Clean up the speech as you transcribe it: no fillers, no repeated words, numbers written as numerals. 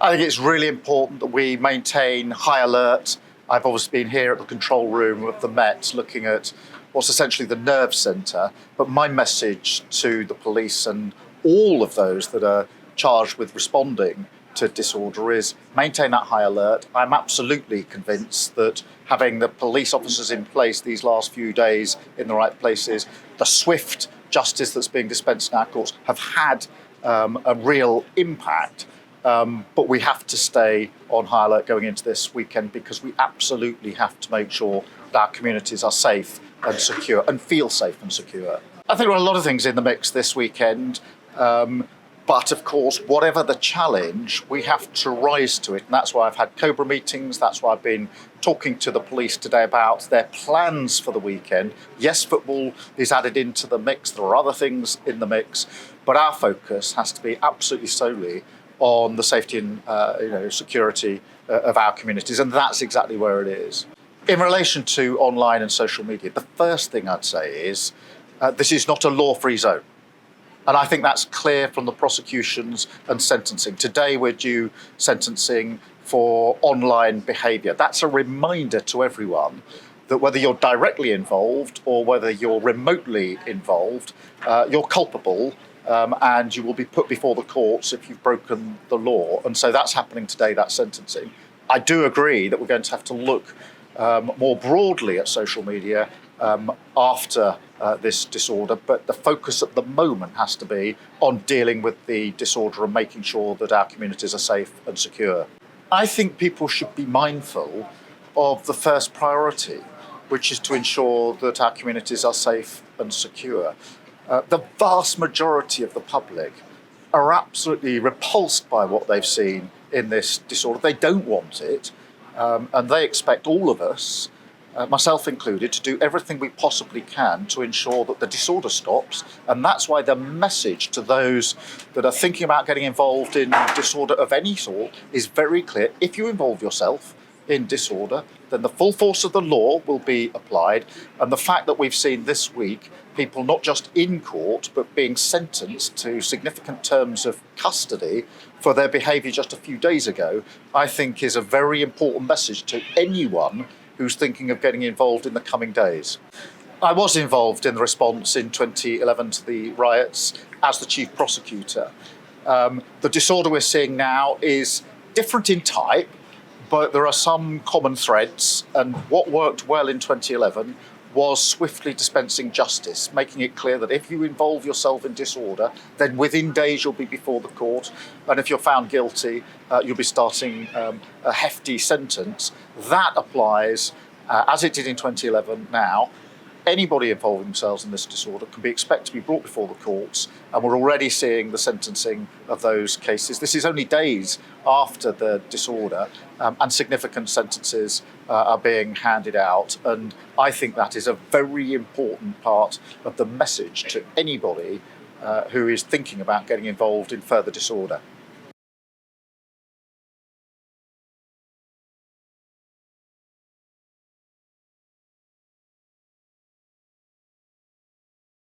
I think it's really important that we maintain high alert. I've obviously been here at the control room of the Met looking at what's essentially the nerve centre, but my message to the police and all of those that are charged with responding to disorder is maintain that high alert. I'm absolutely convinced that having the police officers in place these last few days in the right places, the swift justice that's being dispensed in our courts have had a real impact. But we have to stay on high alert going into this weekend because we absolutely have to make sure that our communities are safe and secure and feel safe and secure. I think there are a lot of things in the mix this weekend. But of course, whatever the challenge, we have to rise to it. And that's why I've had Cobra meetings. That's why I've been talking to the police today about their plans for the weekend. Yes, football is added into the mix. There are other things in the mix. But our focus has to be absolutely solely on the safety and security of our communities. And that's exactly where it is. In relation to online and social media, the first thing I'd say is this is not a law-free zone. And I think that's clear from the prosecutions and sentencing. Today we're due sentencing for online behaviour. That's a reminder to everyone that whether you're directly involved or whether you're remotely involved, you're culpable and you will be put before the courts if you've broken the law. And so that's happening today, that sentencing. I do agree that we're going to have to look more broadly at social media after this disorder, but the focus at the moment has to be on dealing with the disorder and making sure that our communities are safe and secure. I think people should be mindful of the first priority, which is to ensure that our communities are safe and secure. The vast majority of the public are absolutely repulsed by what they've seen in this disorder. They don't want it, and they expect all of us, myself included, to do everything we possibly can to ensure that the disorder stops. And that's why the message to those that are thinking about getting involved in disorder of any sort is very clear. If you involve yourself in disorder, then the full force of the law will be applied. And the fact that we've seen this week people not just in court, but being sentenced to significant terms of custody for their behaviour just a few days ago, I think is a very important message to anyone who's thinking of getting involved in the coming days. I was involved in the response in 2011 to the riots as the chief prosecutor. The disorder we're seeing now is different in type, but there are some common threads, and what worked well in 2011 was swiftly dispensing justice, making it clear that if you involve yourself in disorder, then within days you'll be before the court, and if you're found guilty, you'll be starting a hefty sentence. That applies, as it did in 2011 now. Anybody involving themselves in this disorder can be expected to be brought before the courts, and we're already seeing the sentencing of those cases. This is only days after the disorder, and significant sentences are being handed out. And I think that is a very important part of the message to anybody who is thinking about getting involved in further disorder.